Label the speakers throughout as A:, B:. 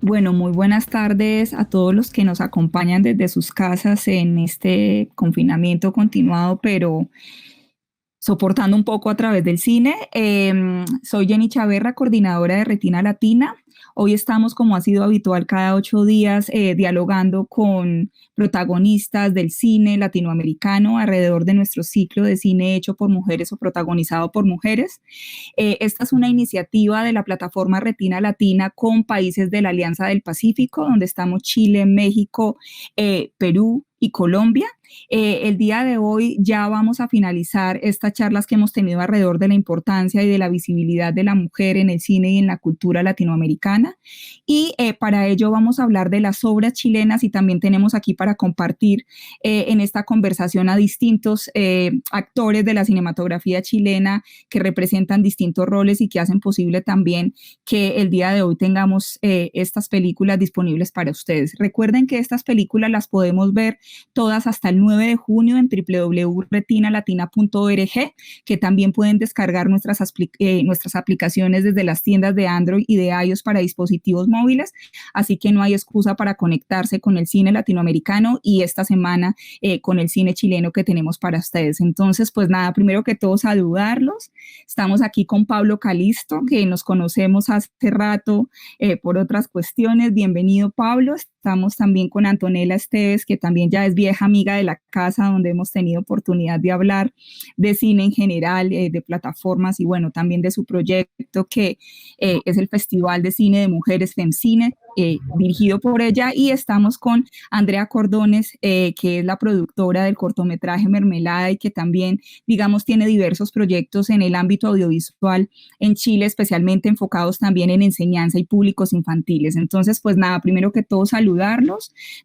A: Bueno, muy buenas tardes a todos los que nos acompañan desde sus casas en este confinamiento continuado, pero soportando un poco a través del cine. Soy Jenny Chaverra, coordinadora de Retina Latina. Hoy estamos, como ha sido habitual, cada 8 días dialogando con protagonistas del cine latinoamericano alrededor de nuestro ciclo de cine hecho por mujeres o protagonizado por mujeres. Esta es una iniciativa de la plataforma Retina Latina con países de la Alianza del Pacífico, donde estamos Chile, México, Perú y Colombia. El día de hoy ya vamos a finalizar estas charlas que hemos tenido alrededor de la importancia y de la visibilidad de la mujer en el cine y en la cultura latinoamericana. Y para ello vamos a hablar de las obras chilenas y también tenemos aquí para compartir en esta conversación a distintos actores de la cinematografía chilena que representan distintos roles y que hacen posible también que el día de hoy tengamos estas películas disponibles para ustedes. Recuerden que estas películas las podemos ver todas hasta el 9 de junio en www.retinalatina.org, que también pueden descargar nuestras aplicaciones desde las tiendas de Android y de iOS para dispositivos móviles, así que no hay excusa para conectarse con el cine latinoamericano y esta semana con el cine chileno que tenemos para ustedes. Entonces, pues nada, primero que todo saludarlos. Estamos aquí con Pablo Calisto, que nos conocemos hace rato por otras cuestiones. Bienvenido, Pablo. Estamos también con Antonella Esteves, que también ya es vieja amiga de la casa, donde hemos tenido oportunidad de hablar de cine en general, de plataformas y bueno, también de su proyecto que es el Festival de Cine de Mujeres FemCine, dirigido por ella. Y estamos con Andrea Cordones, que es la productora del cortometraje Mermelada y que también, digamos, tiene diversos proyectos en el ámbito audiovisual en Chile, especialmente enfocados también en enseñanza y públicos infantiles. Entonces, pues nada, primero que todo saludarlos,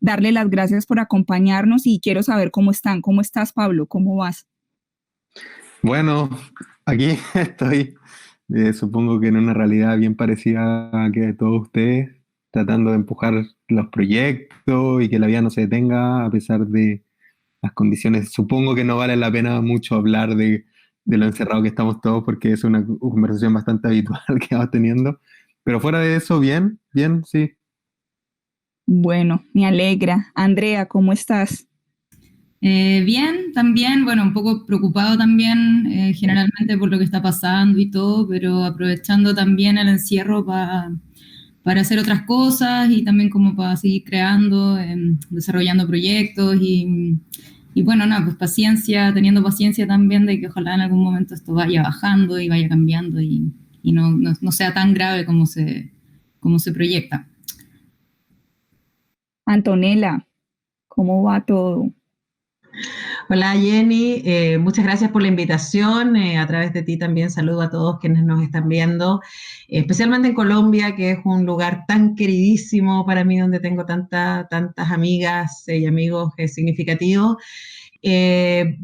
A: darle las gracias por acompañarnos y quiero saber cómo están. ¿Cómo estás, Pablo? ¿Cómo vas?
B: Bueno, aquí estoy, supongo que en una realidad bien parecida a que todos ustedes, tratando de empujar los proyectos y que la vida no se detenga a pesar de las condiciones. Supongo que no vale la pena mucho hablar de lo encerrado que estamos todos porque es una conversación bastante habitual que vamos teniendo. Pero fuera de eso, bien, bien, sí.
A: Bueno, me alegra. Andrea, ¿cómo estás?
C: Bien, también, bueno, un poco preocupado también generalmente por lo que está pasando y todo, pero aprovechando también el encierro para hacer otras cosas y también como para seguir creando, desarrollando proyectos y bueno, nada, pues paciencia, teniendo paciencia también de que ojalá en algún momento esto vaya bajando y vaya cambiando y no sea tan grave como se proyecta.
A: Antonella, ¿cómo va todo?
D: Hola Jenny, muchas gracias por la invitación. A través de ti también saludo a todos quienes nos están viendo, especialmente en Colombia, que es un lugar tan queridísimo para mí, donde tengo tantas amigas y amigos significativos.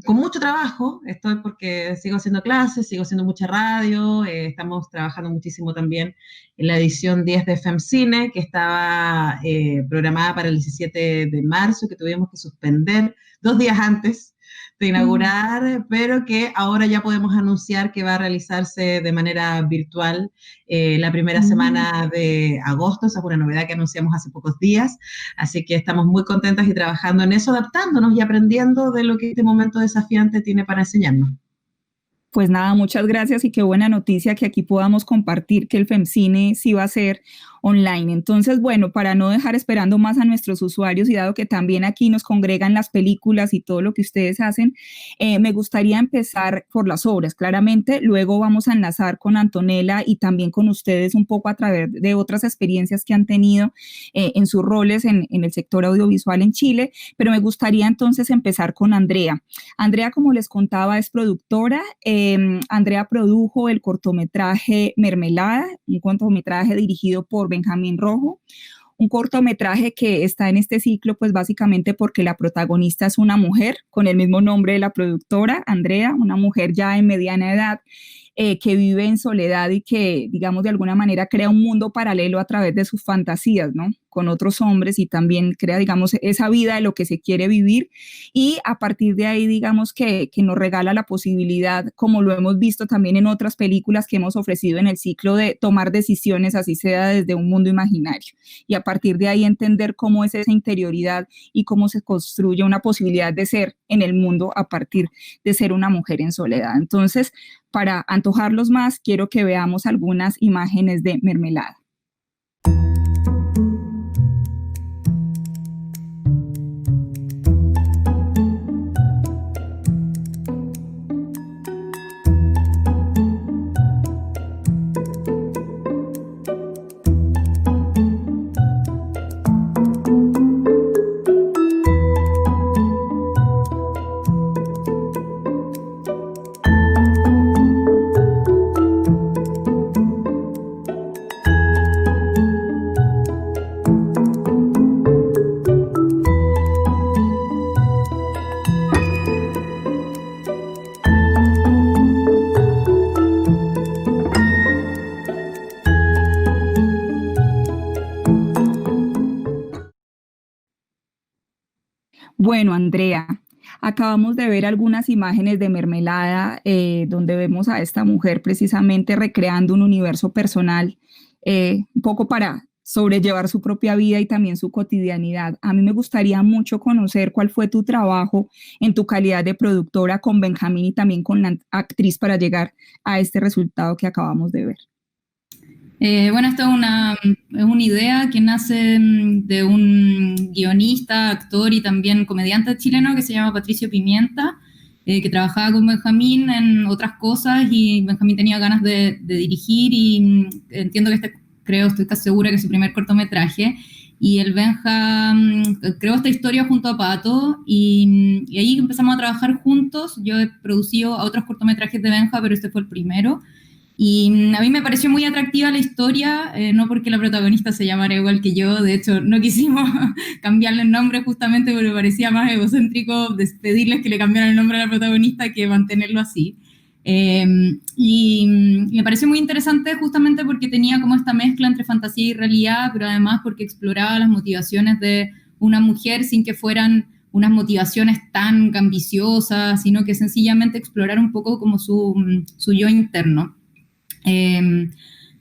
D: Con mucho trabajo, estoy porque sigo haciendo clases, sigo haciendo mucha radio, estamos trabajando muchísimo también en la edición 10 de FemCine, que estaba programada para el 17 de marzo, que tuvimos que suspender 2 días antes de
A: Mm.
D: inaugurar, pero que ahora ya podemos anunciar que va a realizarse de manera virtual la primera
A: Mm.
D: semana de agosto. Esa es una novedad que anunciamos hace pocos días. Así que estamos muy contentas y trabajando en eso, adaptándonos y aprendiendo de lo que este momento desafiante tiene para enseñarnos.
A: Pues nada, muchas gracias y qué buena noticia que aquí podamos compartir que el FEMCINE sí va a ser online. Entonces, bueno, para no dejar esperando más a nuestros usuarios y dado que también aquí nos congregan las películas y todo lo que ustedes hacen, me gustaría empezar por las obras, claramente. Luego vamos a enlazar con Antonella y también con ustedes un poco a través de otras experiencias que han tenido en sus roles en el sector audiovisual en Chile, pero me gustaría entonces empezar con Andrea. Andrea, como les contaba, es productora. Andrea produjo el cortometraje Mermelada, un cortometraje dirigido por Benjamín Rojo, un cortometraje que está en este ciclo, pues básicamente porque la protagonista es una mujer con el mismo nombre de la productora, Andrea, una mujer ya en mediana edad, que vive en soledad y que, digamos, de alguna manera crea un mundo paralelo a través de sus fantasías, ¿no? Con otros hombres y también crea, digamos, esa vida de lo que se quiere vivir y a partir de ahí, digamos, que nos regala la posibilidad, como lo hemos visto también en otras películas que hemos ofrecido en el ciclo, de tomar decisiones, así sea desde un mundo imaginario. Y a partir de ahí entender cómo es esa interioridad y cómo se construye una posibilidad de ser en el mundo a partir de ser una mujer en soledad. Entonces, para antojarlos más, quiero que veamos algunas imágenes de Mermelada. Bueno, Andrea, acabamos de ver algunas imágenes de Mermelada, donde vemos a esta mujer precisamente recreando un universo personal, un poco para sobrellevar su propia vida y también su cotidianidad. A mí me gustaría mucho conocer cuál fue tu trabajo en tu calidad de productora con Benjamín y también con la actriz para llegar a este resultado que acabamos de ver.
C: Bueno, esto es una idea que nace de un guionista, actor y también comediante chileno que se llama Patricio Pimienta, que trabajaba con Benjamín en otras cosas y Benjamín tenía ganas de dirigir y entiendo que estoy casi segura que es su primer cortometraje. Y el Benja creó esta historia junto a Pato y ahí empezamos a trabajar juntos. Yo he producido otros cortometrajes de Benja, pero este fue el primero. Y a mí me pareció muy atractiva la historia, no porque la protagonista se llamara igual que yo, de hecho no quisimos cambiarle el nombre justamente porque me parecía más egocéntrico pedirles que le cambiaran el nombre a la protagonista que mantenerlo así. Y me pareció muy interesante justamente porque tenía como esta mezcla entre fantasía y realidad, pero además porque exploraba las motivaciones de una mujer sin que fueran unas motivaciones tan ambiciosas, sino que sencillamente explorar un poco como su yo interno.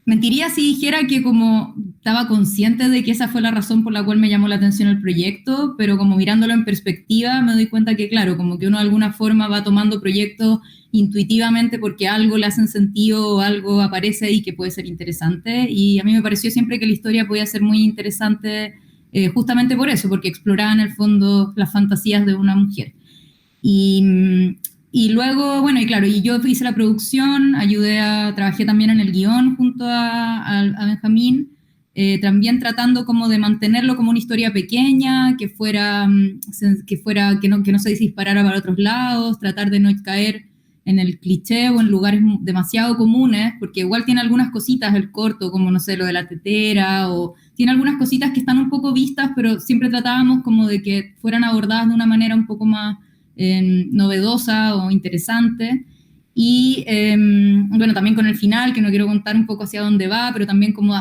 C: Mentiría si dijera que como estaba consciente de que esa fue la razón por la cual me llamó la atención el proyecto, pero como mirándolo en perspectiva me doy cuenta que claro, como que uno de alguna forma va tomando proyectos intuitivamente porque algo le hacen sentido o algo aparece ahí que puede ser interesante y a mí me pareció siempre que la historia podía ser muy interesante justamente por eso, porque exploraba en el fondo las fantasías de una mujer. Y luego, bueno, y claro, y yo hice la producción, trabajé también en el guión junto a Benjamín, también tratando como de mantenerlo como una historia pequeña, que no se disparara para otros lados, tratar de no caer en el cliché o en lugares demasiado comunes, porque igual tiene algunas cositas el corto, como no sé, lo de la tetera, o tiene algunas cositas que están un poco vistas, pero siempre tratábamos como de que fueran abordadas de una manera un poco más novedosa o interesante. Y bueno, también con el final, que no quiero contar un poco hacia dónde va, pero también como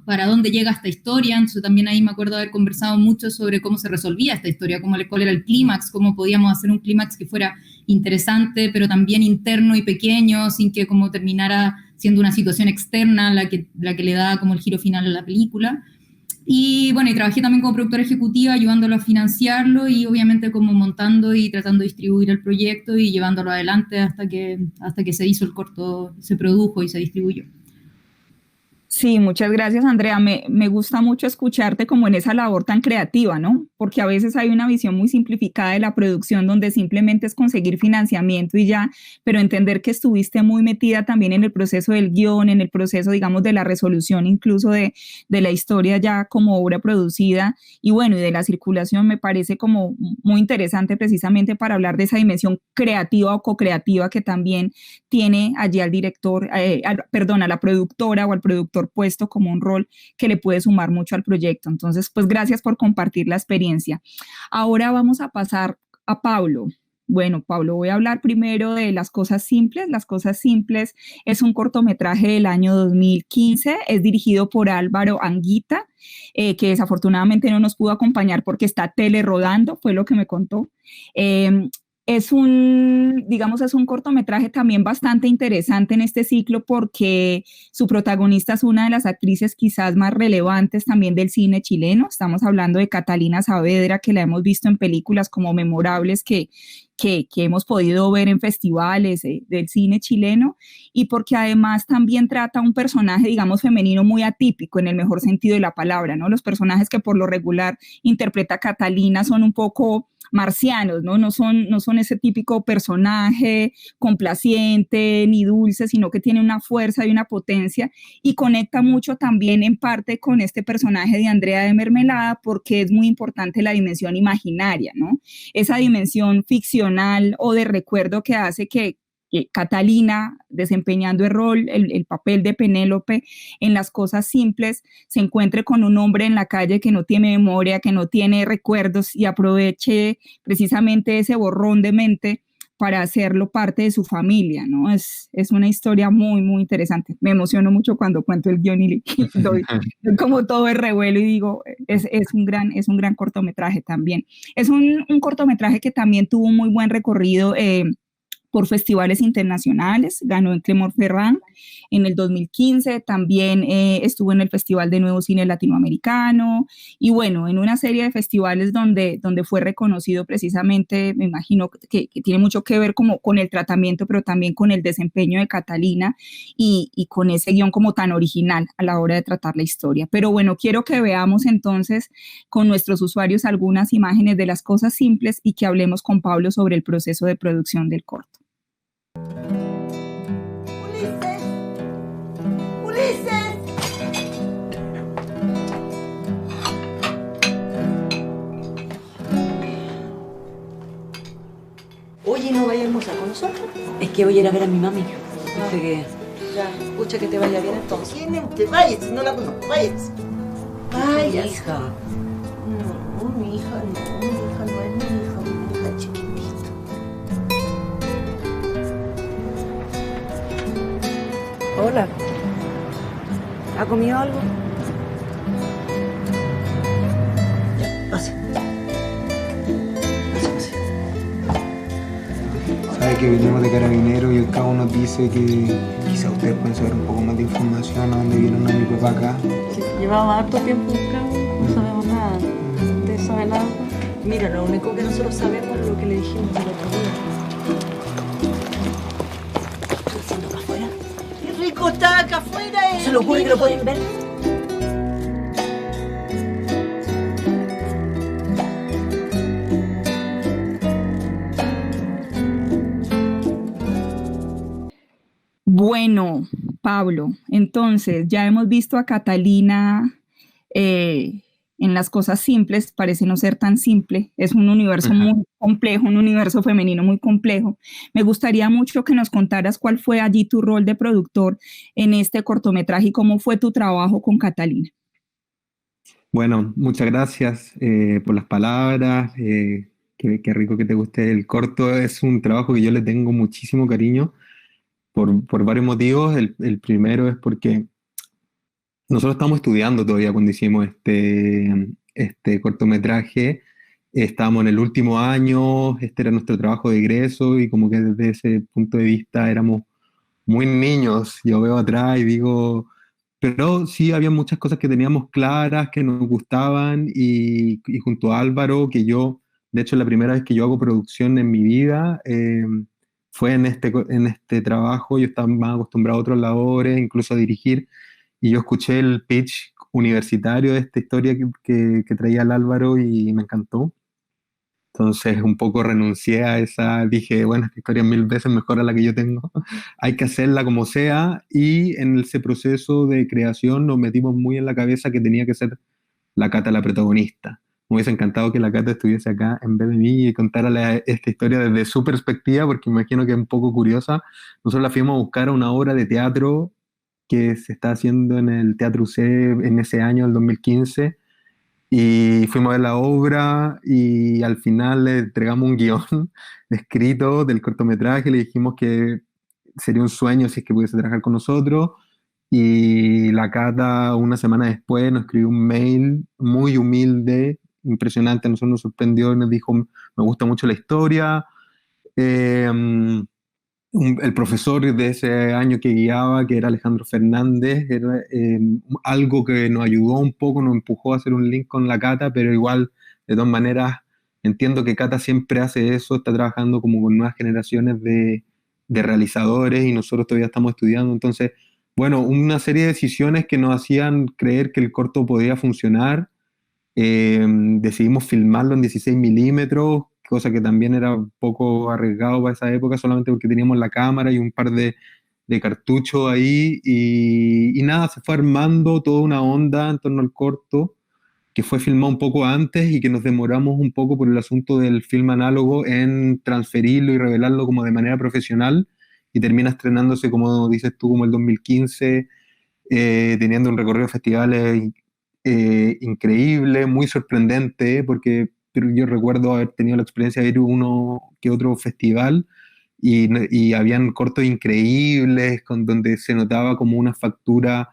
C: para dónde llega esta historia. Entonces también ahí me acuerdo haber conversado mucho sobre cómo se resolvía esta historia, cuál era el clímax, cómo podíamos hacer un clímax que fuera interesante, pero también interno y pequeño, sin que como terminara siendo una situación externa la que le da como el giro final a la película. Y bueno, y trabajé también como productora ejecutiva, ayudándolo a financiarlo y obviamente como montando y tratando de distribuir el proyecto y llevándolo adelante hasta que se hizo el corto, se produjo y se distribuyó.
A: Sí, muchas gracias, Andrea. Me gusta mucho escucharte como en esa labor tan creativa, ¿no? Porque a veces hay una visión muy simplificada de la producción donde simplemente es conseguir financiamiento y ya, pero entender que estuviste muy metida también en el proceso del guión, en el proceso, digamos, de la resolución incluso de la historia ya como obra producida y bueno, y de la circulación me parece como muy interesante precisamente para hablar de esa dimensión creativa o co-creativa que también tiene allí al director, a la productora o al productor puesto como un rol que le puede sumar mucho al proyecto. Entonces, pues gracias por compartir la experiencia. Ahora vamos a pasar a Pablo. Bueno, Pablo, voy a hablar primero de Las Cosas Simples. Las Cosas Simples es un cortometraje del año 2015, es dirigido por Álvaro Anguita, que desafortunadamente no nos pudo acompañar porque está telerodando, fue lo que me contó. Eh, digamos, es un cortometraje también bastante interesante en este ciclo porque su protagonista es una de las actrices quizás más relevantes también del cine chileno. Estamos hablando de Catalina Saavedra, que la hemos visto en películas como memorables que hemos podido ver en festivales del cine chileno, y porque además también trata un personaje, digamos, femenino muy atípico en el mejor sentido de la palabra, ¿no? Los personajes que por lo regular interpreta Catalina son un poco marcianos, ¿no? No son ese típico personaje complaciente ni dulce, sino que tiene una fuerza y una potencia, y conecta mucho también en parte con este personaje de Andrea de Mermelada, porque es muy importante la dimensión imaginaria, ¿no? Esa dimensión ficcional o de recuerdo que hace que Catalina, desempeñando el papel de Penélope en Las Cosas Simples, se encuentre con un hombre en la calle que no tiene memoria, que no tiene recuerdos, y aproveche precisamente ese borrón de mente para hacerlo parte de su familia, ¿no? Es una historia muy, muy interesante. Me emociono mucho cuando cuento el guión y doy como todo el revuelo y digo, es un gran cortometraje también. Es un cortometraje que también tuvo un muy buen recorrido por festivales internacionales, ganó en Clermont-Ferrand en el 2015, también estuvo en el Festival de Nuevo Cine Latinoamericano, y bueno, en una serie de festivales donde fue reconocido precisamente. Me imagino que tiene mucho que ver como con el tratamiento, pero también con el desempeño de Catalina y con ese guión como tan original a la hora de tratar la historia. Pero bueno, quiero que veamos entonces con nuestros usuarios algunas imágenes de Las Cosas Simples y que hablemos con Pablo sobre el proceso de producción del corto.
E: ¡Ulises! ¡Ulises! Oye, ¿no vaya a almorzar con nosotros?
F: Es que voy a ir a ver a mi mami. Dice que...
E: Ya, escucha, que te vaya bien entonces. ¿Quién te vayas? No la conozco. Vayas. Vayas.
F: Hija.
E: No, mi hija no. Mi hija no es mi hija chiquitita.
F: Hola. ¿Ha comido algo?
E: Ya, pase. Pase.
B: Sabe que venimos de Carabineros y el cabo nos dice que quizá ustedes pueden saber un poco más de información a dónde vieron a mi papá acá.
G: Sí, llevaba harto tiempo buscando, no sabemos nada. ¿Ustedes saben algo?
F: Mira, lo único que nosotros sabemos es lo que le dijimos el otro día. ¿Estoy haciendo acá afuera?
E: ¡Qué rico está acá afuera!
F: ¿Se lo ocurre que lo pueden ver?
A: Bueno, Pablo, entonces ya hemos visto a Catalina en Las Cosas Simples, parece no ser tan simple, es un universo muy complejo, un universo femenino muy complejo. Me gustaría mucho que nos contaras cuál fue allí tu rol de productor en este cortometraje y cómo fue tu trabajo con Catalina.
B: Bueno, muchas gracias por las palabras. Qué rico que te guste el corto. Es un trabajo que yo le tengo muchísimo cariño por varios motivos. El primero es porque nosotros estamos estudiando todavía cuando hicimos este cortometraje. Estábamos en el último año, este era nuestro trabajo de egreso y como que desde ese punto de vista éramos muy niños. Yo veo atrás y digo, pero sí había muchas cosas que teníamos claras, que nos gustaban, y junto a Álvaro, que yo, de hecho, la primera vez que yo hago producción en mi vida fue en este trabajo. Yo estaba más acostumbrado a otras labores, incluso a dirigir, y yo escuché el pitch universitario de esta historia que traía el Álvaro y me encantó. Entonces un poco renuncié a esa, dije, bueno, esta historia es 1000 veces mejor a la que yo tengo, hay que hacerla como sea, y en ese proceso de creación nos metimos muy en la cabeza que tenía que ser la Cata la protagonista. Me hubiese encantado que la Cata estuviese acá en vez de mí y contara esta historia desde su perspectiva, porque imagino que es un poco curiosa. Nosotros la fuimos a buscar a una obra de teatro que se está haciendo en el Teatro UC en ese año, el 2015, Y fuimos a ver la obra y al final le entregamos un guión escrito del cortometraje, le dijimos que sería un sueño si es que pudiese trabajar con nosotros. Y la Cata, una semana después, nos escribió un mail muy humilde, impresionante, a nosotros nos sorprendió y nos dijo, me gusta mucho la historia. Eh, el profesor de ese año que guiaba, que era Alejandro Fernández, era algo que nos ayudó un poco, nos empujó a hacer un link con la Cata, pero igual, de todas maneras, entiendo que Cata siempre hace eso, está trabajando como con nuevas generaciones de realizadores y nosotros todavía estamos estudiando, entonces, bueno, una serie de decisiones que nos hacían creer que el corto podía funcionar. Decidimos filmarlo en 16 milímetros, cosa que también era un poco arriesgado para esa época, solamente porque teníamos la cámara y un par de cartuchos ahí. Y nada, se fue armando toda una onda en torno al corto, que fue filmado un poco antes y que nos demoramos un poco por el asunto del film análogo en transferirlo y revelarlo como de manera profesional. Y termina estrenándose, como dices tú, como el 2015, teniendo un recorrido de festivales increíble, muy sorprendente, porque yo recuerdo haber tenido la experiencia de ir a uno que otro festival y habían cortos increíbles, donde se notaba como una factura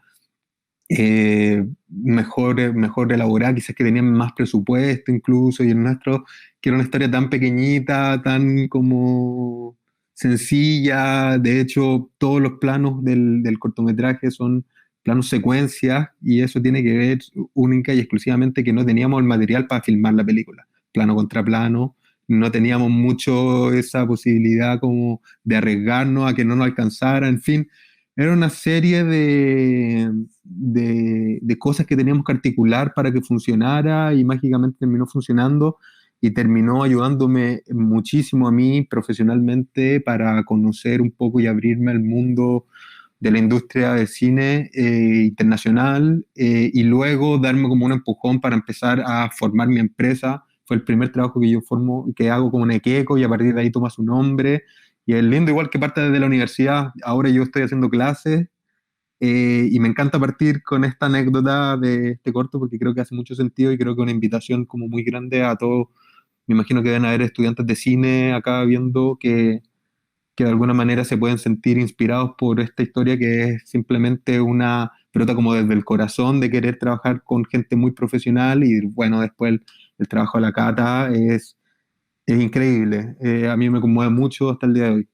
B: mejor elaborada, quizás que tenían más presupuesto incluso, y el nuestro, que era una historia tan pequeñita, tan como sencilla, de hecho todos los planos del cortometraje son planos secuencias, y eso tiene que ver única y exclusivamente que no teníamos el material para filmar la película, plano contra plano, no teníamos mucho esa posibilidad como de arriesgarnos a que no nos alcanzara, en fin, era una serie de cosas que teníamos que articular para que funcionara y mágicamente terminó funcionando y terminó ayudándome muchísimo a mí profesionalmente para conocer un poco y abrirme al mundo de la industria de cine internacional, y luego darme como un empujón para empezar a formar mi empresa. Fue el primer trabajo que yo formo, que hago como Nequeco, y a partir de ahí toma su nombre. Y es lindo, igual que parte desde la universidad. Ahora yo estoy haciendo clases, y me encanta partir con esta anécdota de este corto porque creo que hace mucho sentido y creo que es una invitación como muy grande a todos. Me imagino que deben haber estudiantes de cine acá viendo que de alguna manera se pueden sentir inspirados por esta historia, que es simplemente una pelota como desde el corazón de querer trabajar con gente muy profesional. Y bueno, después el trabajo de la Cata es increíble. A mí me conmueve mucho hasta el día de hoy.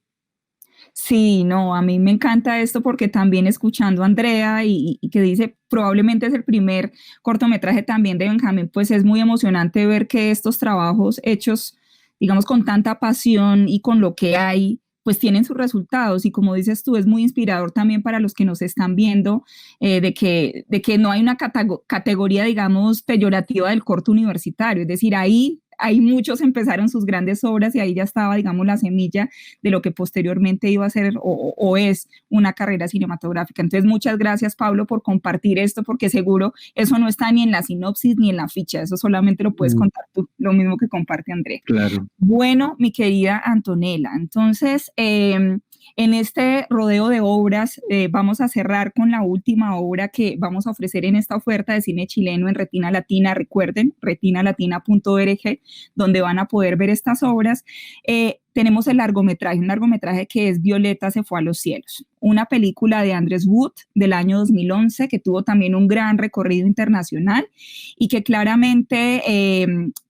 A: Sí, no, a mí me encanta esto porque también escuchando a Andrea y que dice probablemente es el primer cortometraje también de Benjamín, pues es muy emocionante ver que estos trabajos hechos, digamos, con tanta pasión y con lo que hay, pues tienen sus resultados. Y como dices tú, es muy inspirador también para los que nos están viendo, de que no hay una categoría, digamos, peyorativa del corto universitario. Es decir, ahí muchos empezaron sus grandes obras y ahí ya estaba, digamos, la semilla de lo que posteriormente iba a ser o es una carrera cinematográfica. Entonces, muchas gracias, Pablo, por compartir esto, porque seguro eso no está ni en la sinopsis ni en la ficha, eso solamente lo puedes contar tú, lo mismo que comparte André.
B: Claro.
A: Bueno, mi querida Antonella, entonces, en este rodeo de obras vamos a cerrar con la última obra que vamos a ofrecer en esta oferta de cine chileno en Retina Latina. Recuerden, retinalatina.org, donde van a poder ver estas obras. Tenemos el largometraje, un largometraje que es Violeta se fue a los cielos, una película de Andrés Wood del año 2011 que tuvo también un gran recorrido internacional y que claramente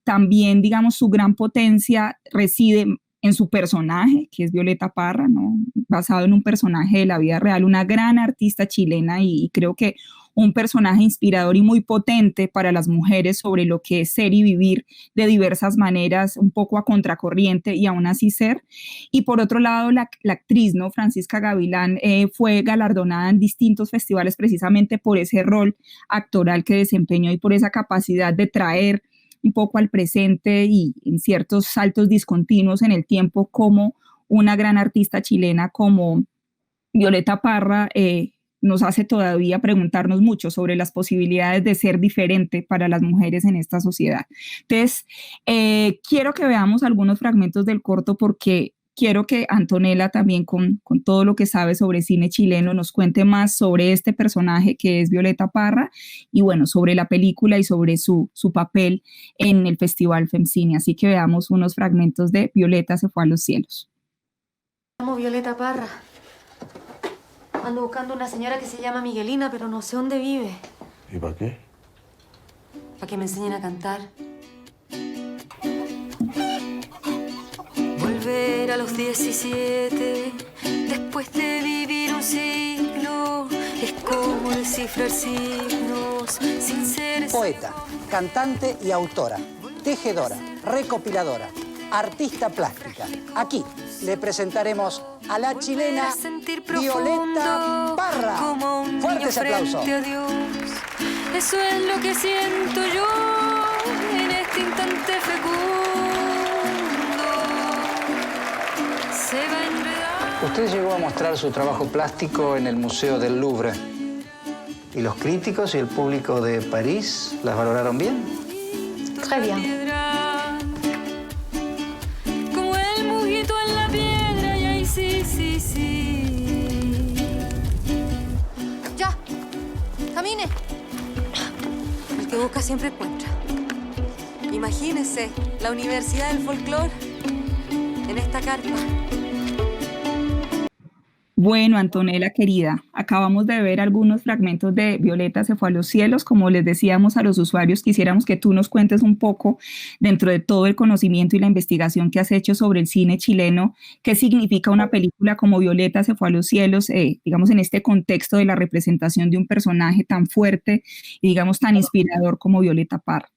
A: también, digamos, su gran potencia reside en su personaje, que es Violeta Parra, ¿no? Basado en un personaje de la vida real, una gran artista chilena y creo que un personaje inspirador y muy potente para las mujeres sobre lo que es ser y vivir de diversas maneras, un poco a contracorriente y aún así ser. Y por otro lado, la actriz, ¿no? Francisca Gavilán fue galardonada en distintos festivales precisamente por ese rol actoral que desempeñó y por esa capacidad de traer un poco al presente y en ciertos saltos discontinuos en el tiempo, como una gran artista chilena como Violeta Parra nos hace todavía preguntarnos mucho sobre las posibilidades de ser diferente para las mujeres en esta sociedad. Entonces, quiero que veamos algunos fragmentos del corto porque quiero que Antonella también con todo lo que sabe sobre cine chileno nos cuente más sobre este personaje que es Violeta Parra y bueno, sobre la película y sobre su papel en el Festival FemCine. Así que veamos unos fragmentos de Violeta se fue a los cielos.
F: Me llamo Violeta Parra. Ando buscando una señora que se llama Miguelina, pero no sé dónde vive.
H: ¿Y para qué?
F: Para que me enseñen a cantar. Volver a los 17, después de vivir un siglo, es como descifrar signos sin ser...
I: Poeta, cantante y autora, tejedora, recopiladora, artista plástica. Aquí le presentaremos a la chilena Violeta Parra. Fuertes aplausos.
F: Eso es lo que siento yo en este instante fecundo. Se va a enredar.
I: Usted llegó a mostrar su trabajo plástico en el Museo del Louvre. ¿Y los críticos y el público de París las valoraron bien?
F: Très bien. Como el mujito en la piedra, y ahí sí, sí, sí. Ya, camine. El que busca siempre encuentra. Imagínese la Universidad del Folclore en esta carpa.
A: Bueno, Antonella querida, acabamos de ver algunos fragmentos de Violeta se fue a los cielos. Como les decíamos a los usuarios, quisiéramos que tú nos cuentes un poco, dentro de todo el conocimiento y la investigación que has hecho sobre el cine chileno, qué significa una película como Violeta se fue a los cielos, digamos, en este contexto de la representación de un personaje tan fuerte y, digamos, tan inspirador como Violeta Parra.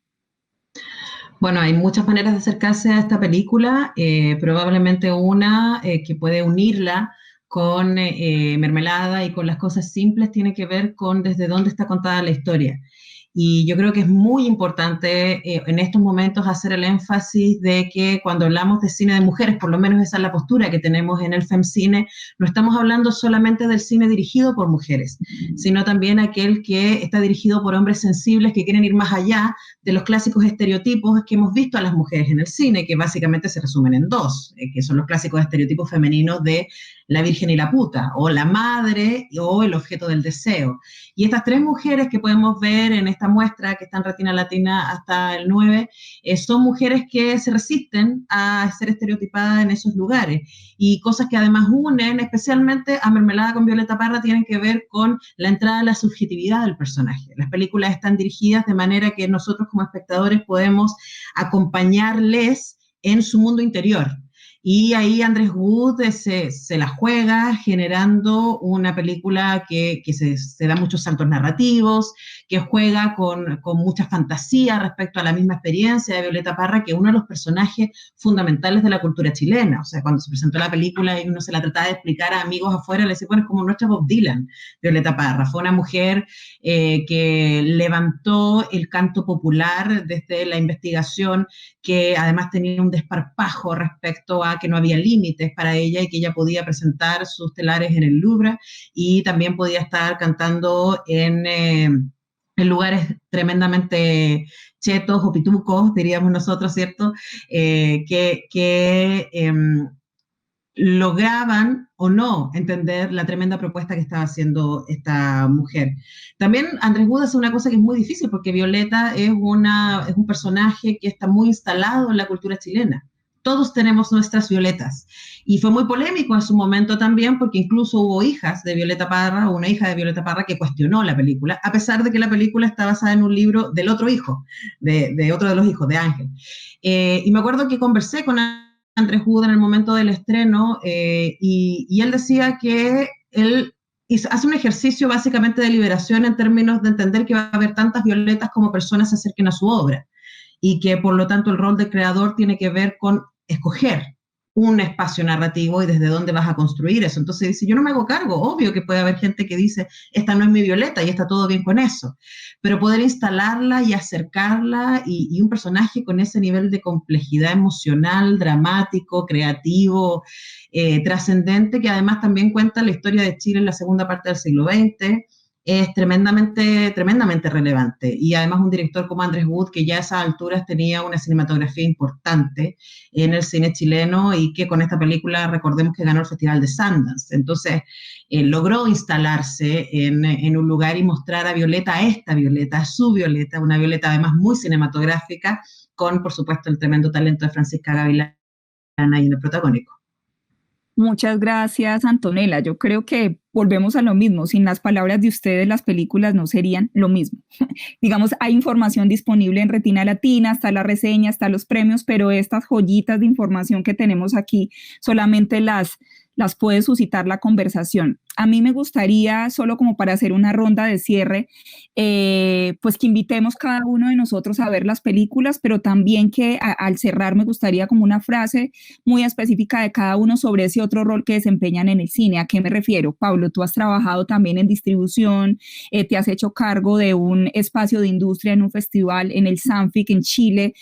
D: Bueno, hay muchas maneras de acercarse a esta película, probablemente una que puede unirla con Mermelada y con las cosas simples tiene que ver con desde dónde está contada la historia. Y yo creo que es muy importante en estos momentos hacer el énfasis de que cuando hablamos de cine de mujeres, por lo menos esa es la postura que tenemos en el FemCine, no estamos hablando solamente del cine dirigido por mujeres, sino también aquel que está dirigido por hombres sensibles que quieren ir más allá de los clásicos estereotipos que hemos visto a las mujeres en el cine, que básicamente se resumen en dos, que son los clásicos estereotipos femeninos de la virgen y la puta, o la madre o el objeto del deseo. Y estas tres mujeres que podemos ver en esta muestra, que está en Retina Latina hasta el 9, son mujeres que se resisten a ser estereotipadas en esos lugares. Y cosas que además unen, especialmente a Mermelada con Violeta Parra, tienen que ver con la entrada a la subjetividad del personaje. Las películas están dirigidas de manera que nosotros como espectadores podemos acompañarles en su mundo interior. Y ahí Andrés Wood se la juega generando una película que se da muchos saltos narrativos, que juega con mucha fantasía respecto a la misma experiencia de Violeta Parra, que es uno de los personajes fundamentales de la cultura chilena. O sea, cuando se presentó la película y uno se la trataba de explicar a amigos afuera, le decía, bueno, es como nuestra Bob Dylan, Violeta Parra. Fue una mujer que levantó el canto popular desde la investigación, que además tenía un desparpajo respecto a que no había límites para ella y que ella podía presentar sus telares en el Louvre y también podía estar cantando en lugares tremendamente chetos o pitucos, diríamos nosotros, ¿cierto? Lograban o no entender la tremenda propuesta que estaba haciendo esta mujer. También Andrés Wood hace una cosa que es muy difícil porque Violeta es un personaje que está muy instalado en la cultura chilena. Todos tenemos nuestras Violetas. Y fue muy polémico en su momento también porque incluso hubo hijas de Violeta Parra, una hija de Violeta Parra que cuestionó la película, a pesar de que la película está basada en un libro del otro hijo, de otro de los hijos, de Ángel. Y me acuerdo que conversé con Andrés Wood en el momento del estreno y él decía que él hace un ejercicio básicamente de liberación en términos de entender que va a haber tantas Violetas como personas se acerquen a su obra y que por lo tanto el rol del creador tiene que ver con escoger un espacio narrativo y desde dónde vas a construir eso. Entonces dice, yo no me hago cargo, obvio que puede haber gente que dice, esta no es mi Violeta y está todo bien con eso, pero poder instalarla y acercarla y un personaje con ese nivel de complejidad emocional, dramático, creativo, trascendente, que además también cuenta la historia de Chile en la segunda parte del siglo XX, es tremendamente, tremendamente relevante. Y además un director como Andrés Wood, que ya a esas alturas tenía una cinematografía importante en el cine chileno y que con esta película, recordemos que ganó el Festival de Sundance. Entonces, logró instalarse en un lugar y mostrar a Violeta, a esta Violeta, a su Violeta, una Violeta además muy cinematográfica, con, por supuesto, el tremendo talento de Francisca Gavilán ahí en el protagónico.
A: Muchas gracias, Antonella. Yo creo que volvemos a lo mismo. Sin las palabras de ustedes, las películas no serían lo mismo. Digamos, hay información disponible en Retina Latina, está la reseña, está los premios, pero estas joyitas de información que tenemos aquí solamente las puede suscitar la conversación. A mí me gustaría, solo como para hacer una ronda de cierre, pues que invitemos cada uno de nosotros a ver las películas, pero también que al cerrar me gustaría como una frase muy específica de cada uno sobre ese otro rol que desempeñan en el cine. ¿A qué me refiero? Pablo, tú has trabajado también en distribución, te has hecho cargo de un espacio de industria en un festival en el Sanfic en Chile.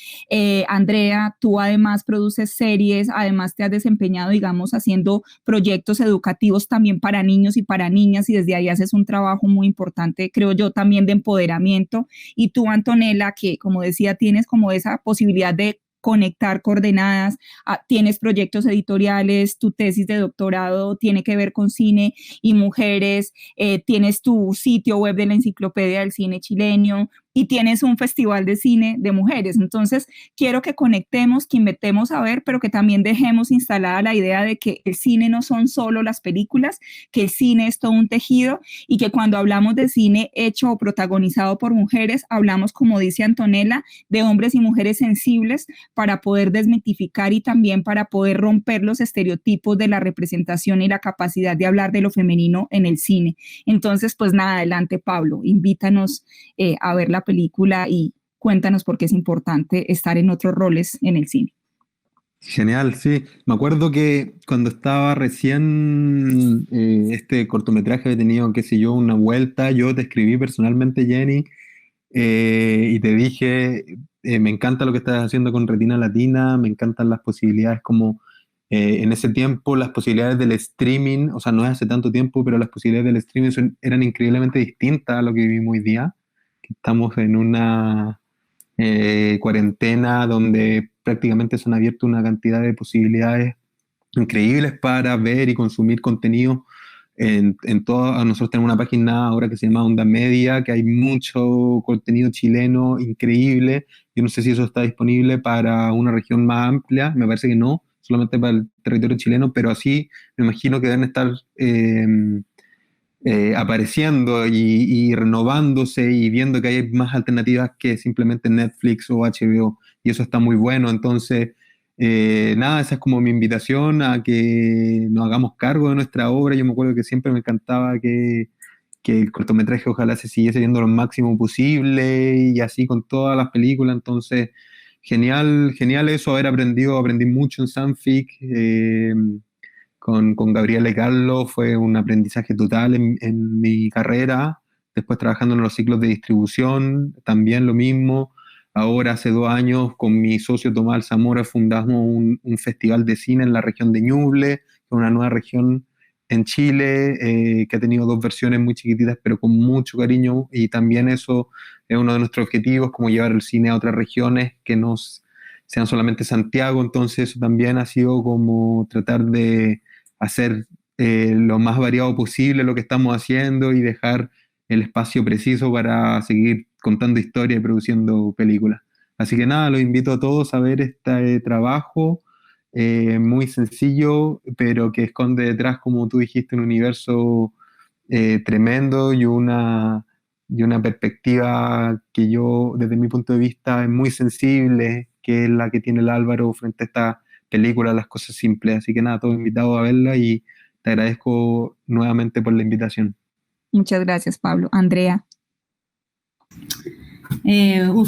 A: Andrea, tú además produces series, además te has desempeñado, digamos, haciendo proyectos educativos también para niños y para niñas, y desde ahí haces un trabajo muy importante, creo yo, también de empoderamiento. Y tú, Antonella, que como decía, tienes como esa posibilidad de conectar coordenadas, tienes proyectos editoriales, tu tesis de doctorado tiene que ver con cine y mujeres, tienes tu sitio web de la Enciclopedia del Cine Chileno y tienes un festival de cine de mujeres. Entonces, quiero que conectemos, que invitemos a ver, pero que también dejemos instalada la idea de que el cine no son solo las películas, que el cine es todo un tejido y que cuando hablamos de cine hecho o protagonizado por mujeres, hablamos, como dice Antonella, de hombres y mujeres sensibles para poder desmitificar y también para poder romper los estereotipos de la representación y la capacidad de hablar de lo femenino en el cine. Entonces, pues nada, adelante, Pablo, invítanos a ver la película y cuéntanos por qué es importante estar en otros roles en el cine.
B: Genial, sí. Me acuerdo que cuando estaba recién este cortometraje había tenido, qué sé yo, una vuelta, yo te escribí personalmente, Jenny, y te dije, me encanta lo que estás haciendo con Retina Latina, me encantan las posibilidades como en ese tiempo, las posibilidades del streaming, o sea, no es hace tanto tiempo, pero las posibilidades del streaming eran increíblemente distintas a lo que vivimos hoy día. Estamos en una cuarentena donde prácticamente se han abierto una cantidad de posibilidades increíbles para ver y consumir contenido en todo. Nosotros tenemos una página ahora que se llama Onda Media, que hay mucho contenido chileno increíble. Yo no sé si eso está disponible para una región más amplia, me parece que no, solamente para el territorio chileno, pero así me imagino que deben estar apareciendo y renovándose y viendo que hay más alternativas que simplemente Netflix o HBO, y eso está muy bueno. Entonces, nada, esa es como mi invitación a que nos hagamos cargo de nuestra obra. Yo me acuerdo que siempre me encantaba que el cortometraje ojalá se siguiese viendo lo máximo posible y así con todas las películas. Entonces, genial, genial eso, aprendí mucho en Sanfic. Con Gabriela y Carlos fue un aprendizaje total en mi carrera. Después trabajando en los ciclos de distribución, también lo mismo. Ahora, hace 2 años, con mi socio Tomás Zamora, fundamos un festival de cine en la región de Ñuble, que es una nueva región en Chile, que ha tenido 2 versiones muy chiquititas, pero con mucho cariño. Y también eso es uno de nuestros objetivos, como llevar el cine a otras regiones que no sean solamente Santiago. Entonces, eso también ha sido como tratar de hacer lo más variado posible lo que estamos haciendo y dejar el espacio preciso para seguir contando historias y produciendo películas. Así que nada, los invito a todos a ver este trabajo muy sencillo, pero que esconde detrás, como tú dijiste, un universo tremendo y una perspectiva que yo, desde mi punto de vista, es muy sensible, que es la que tiene el Álvaro frente a esta película, Las cosas simples. Así que nada, todos invitados a verla y te agradezco nuevamente por la invitación.
A: Muchas gracias, Pablo. Andrea.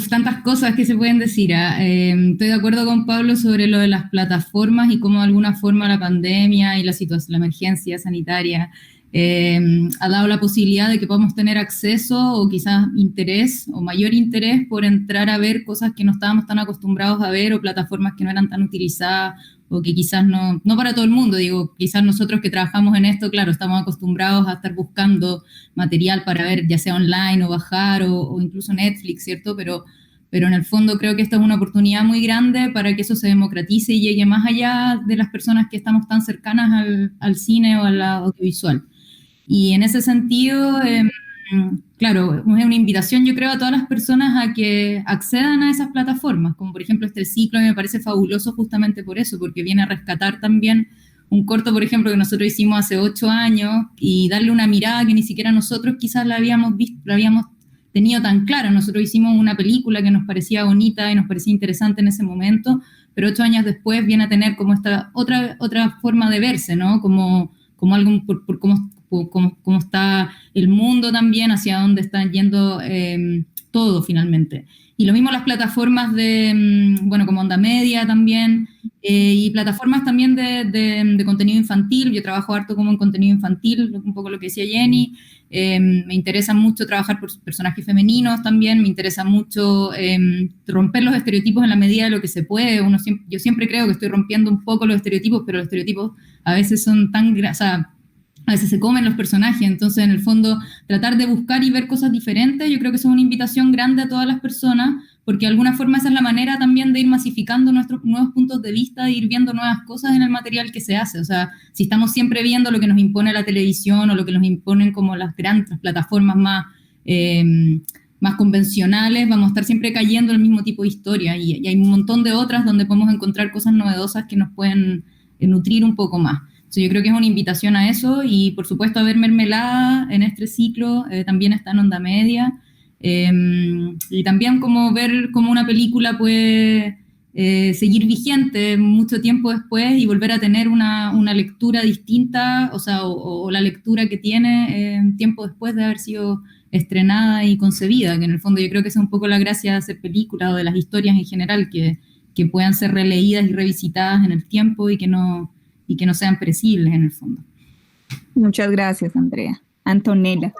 C: Tantas cosas que se pueden decir. Estoy de acuerdo con Pablo sobre lo de las plataformas y cómo de alguna forma la pandemia y la situación, la emergencia sanitaria ha dado la posibilidad de que podamos tener acceso o quizás interés o mayor interés por entrar a ver cosas que no estábamos tan acostumbrados a ver o plataformas que no eran tan utilizadas o que quizás no para todo el mundo, digo, quizás nosotros que trabajamos en esto, claro, estamos acostumbrados a estar buscando material para ver ya sea online o bajar o incluso Netflix, ¿cierto? Pero en el fondo creo que esta es una oportunidad muy grande para que eso se democratice y llegue más allá de las personas que estamos tan cercanas al cine o al audiovisual. Y en ese sentido, claro, es una invitación yo creo a todas las personas a que accedan a esas plataformas, como por ejemplo este ciclo, y me parece fabuloso justamente por eso, porque viene a rescatar también un corto, por ejemplo, que nosotros hicimos hace 8 años y darle una mirada que ni siquiera nosotros quizás la habíamos visto, la habíamos tenido tan clara. Nosotros hicimos una película que nos parecía bonita y nos parecía interesante en ese momento, pero 8 años después viene a tener como esta otra forma de verse, ¿no? Como algo por cómo está el mundo también, hacia dónde están yendo todo finalmente. Y lo mismo las plataformas bueno, como Onda Media también, y plataformas también de contenido infantil. Yo trabajo harto como en contenido infantil, un poco lo que decía Jenny. Me interesa mucho trabajar por personajes femeninos también, me interesa mucho romper los estereotipos en la medida de lo que se puede. Yo siempre creo que estoy rompiendo un poco los estereotipos, pero los estereotipos a veces son tan... O sea, a veces se comen los personajes, entonces en el fondo tratar de buscar y ver cosas diferentes, yo creo que eso es una invitación grande a todas las personas, porque de alguna forma esa es la manera también de ir masificando nuestros nuevos puntos de vista, de ir viendo nuevas cosas en el material que se hace. O sea, si estamos siempre viendo lo que nos impone la televisión o lo que nos imponen como las grandes plataformas más convencionales, vamos a estar siempre cayendo en el mismo tipo de historia, y hay un montón de otras donde podemos encontrar cosas novedosas que nos pueden nutrir un poco más. Yo creo que es una invitación a eso, y por supuesto a ver Mermelada en este ciclo, también está en Onda Media, y también como ver cómo una película puede seguir vigente mucho tiempo después y volver a tener una lectura distinta, o sea, o la lectura que tiene tiempo después de haber sido estrenada y concebida, que en el fondo yo creo que esa es un poco la gracia de hacer películas o de las historias en general, que puedan ser releídas y revisitadas en el tiempo y que no sean predecibles en el fondo.
A: Muchas gracias, Andrea. Antonella.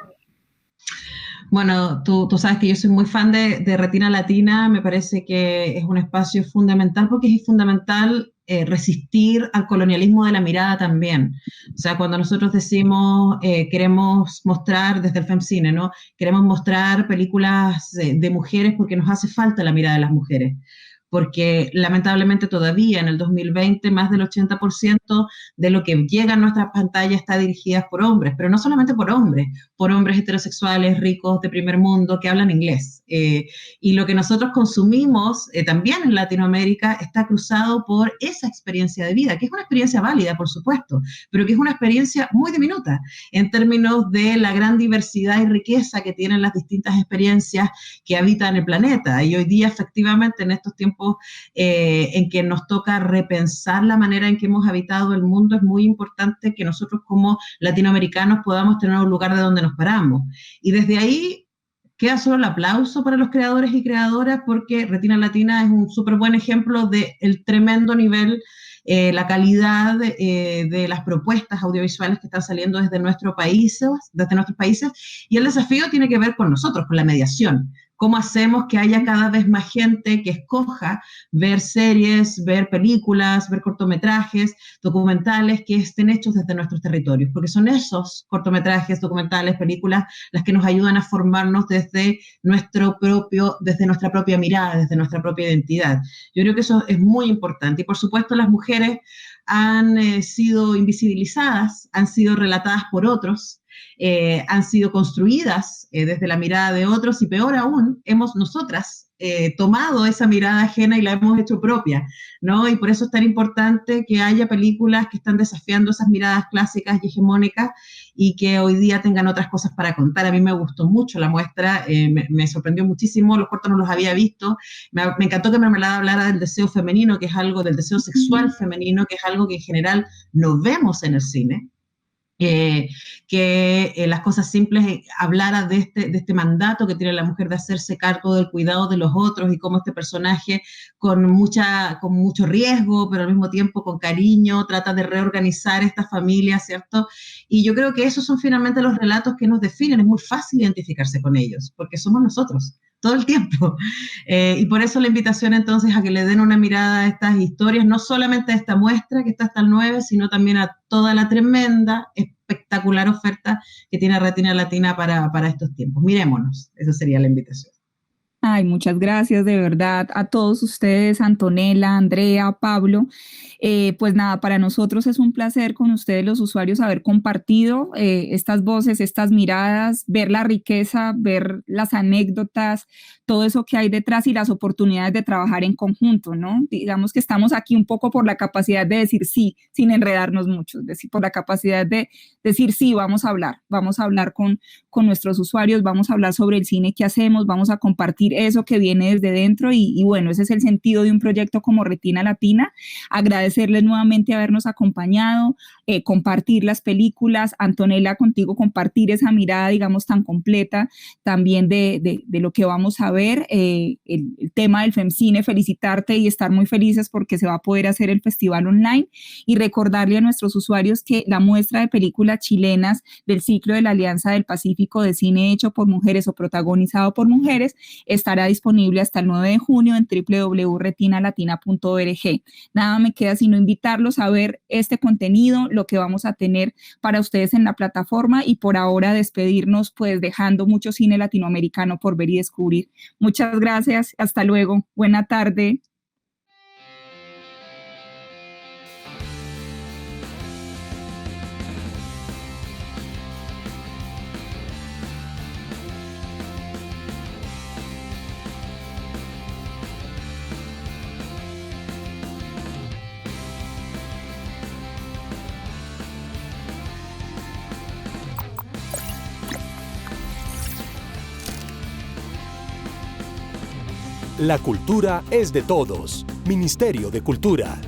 D: Bueno, tú sabes que yo soy muy fan de Retina Latina. Me parece que es un espacio fundamental, porque es fundamental resistir al colonialismo de la mirada también. O sea, cuando nosotros decimos queremos mostrar desde el FemCine, ¿no? Queremos mostrar películas de mujeres porque nos hace falta la mirada de las mujeres. Porque lamentablemente todavía en el 2020 más del 80% de lo que llega a nuestras pantallas está dirigida por hombres, pero no solamente por hombres heterosexuales, ricos, de primer mundo, que hablan inglés. Y lo que nosotros consumimos también en Latinoamérica está cruzado por esa experiencia de vida, que es una experiencia válida, por supuesto, pero que es una experiencia muy diminuta en términos de la gran diversidad y riqueza que tienen las distintas experiencias que habitan el planeta. Y hoy día, efectivamente, en estos tiempos en que nos toca repensar la manera en que hemos habitado el mundo, es muy importante que nosotros como latinoamericanos podamos tener un lugar de donde nos paramos. Y desde ahí queda solo el aplauso para los creadores y creadoras, porque Retina Latina es un súper buen ejemplo del tremendo nivel, la calidad de las propuestas audiovisuales que están saliendo desde nuestros países, y el desafío tiene que ver con nosotros, con la mediación. ¿Cómo hacemos que haya cada vez más gente que escoja ver series, ver películas, ver cortometrajes, documentales que estén hechos desde nuestros territorios? Porque son esos cortometrajes, documentales, películas las que nos ayudan a formarnos desde nuestra propia mirada, desde nuestra propia identidad. Yo creo que eso es muy importante. Y por supuesto las mujeres han sido invisibilizadas, han sido relatadas por otros, han sido construidas desde la mirada de otros, y peor aún, hemos nosotras tomado esa mirada ajena y la hemos hecho propia, ¿no? Y por eso es tan importante que haya películas que están desafiando esas miradas clásicas y hegemónicas y que hoy día tengan otras cosas para contar. A mí me gustó mucho la muestra, me sorprendió muchísimo, los cortos no los había visto, me encantó que Mermelada hablara del deseo femenino, que es algo, del deseo sexual femenino, que es algo que en general no vemos en el cine. Las cosas simples, hablara de este mandato que tiene la mujer de hacerse cargo del cuidado de los otros y cómo este personaje con mucho riesgo, pero al mismo tiempo con cariño, trata de reorganizar esta familia, ¿cierto? Y yo creo que esos son finalmente los relatos que nos definen, es muy fácil identificarse con ellos, porque somos nosotros todo el tiempo. Y por eso la invitación entonces a que le den una mirada a estas historias, no solamente a esta muestra que está hasta el 9, sino también a toda la tremenda, espectacular oferta que tiene Retina Latina para estos tiempos. Mirémonos, esa sería la invitación.
A: Ay, muchas gracias de verdad a todos ustedes, Antonella, Andrea, Pablo. Pues nada, para nosotros es un placer con ustedes los usuarios haber compartido estas voces, estas miradas, ver la riqueza, ver las anécdotas, todo eso que hay detrás y las oportunidades de trabajar en conjunto, ¿no? Digamos que estamos aquí un poco por la capacidad de decir sí, sin enredarnos mucho, es decir, por la capacidad de decir sí, vamos a hablar con nuestros usuarios, vamos a hablar sobre el cine que hacemos, vamos a compartir eso que viene desde dentro y bueno, ese es el sentido de un proyecto como Retina Latina. Agradecerles nuevamente habernos acompañado, compartir las películas, Antonella, contigo compartir esa mirada, digamos, tan completa también de lo que vamos a ver, el tema del FemCine, felicitarte y estar muy felices porque se va a poder hacer el festival online y recordarle a nuestros usuarios que la muestra de películas chilenas del ciclo de la Alianza del Pacífico de cine hecho por mujeres o protagonizado por mujeres estará disponible hasta el 9 de junio en www.retinalatina.org. Nada me queda sino invitarlos a ver este contenido, lo que vamos a tener para ustedes en la plataforma y por ahora despedirnos pues dejando mucho cine latinoamericano por ver y descubrir. Muchas gracias, hasta luego, buena tarde.
H: La cultura es de todos. Ministerio de Cultura.